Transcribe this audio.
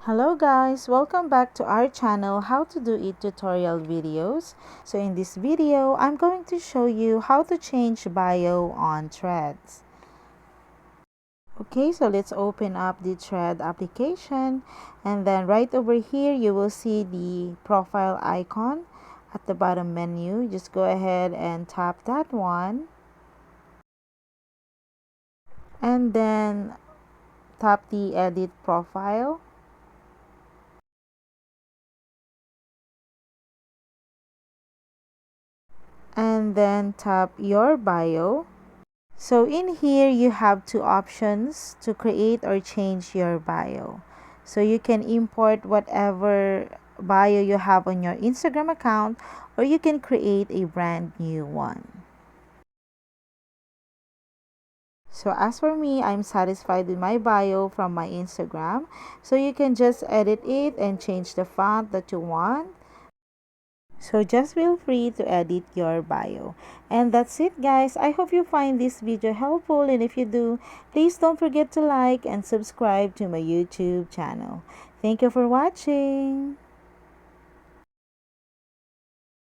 Hello guys, welcome back to our channel How to Do It tutorial videos. So in this video, I'm going to show you how to change bio on Threads. Okay, so let's open up the Thread application, and then right over here you will see the profile icon at the bottom menu. Just go ahead and tap that one, and then tap the edit profile, and then tap your bio. So in here, you have two options to create or change your bio. So you can import whatever bio you have on your Instagram account, or you can create a brand new one. So as for me, I'm satisfied with my bio from my Instagram. So you can just edit it and change the font that you want. So just feel free to edit your bio. And that's it guys. I hope you find this video helpful, and if you do, please don't forget to like and subscribe to my YouTube channel. Thank you for watching.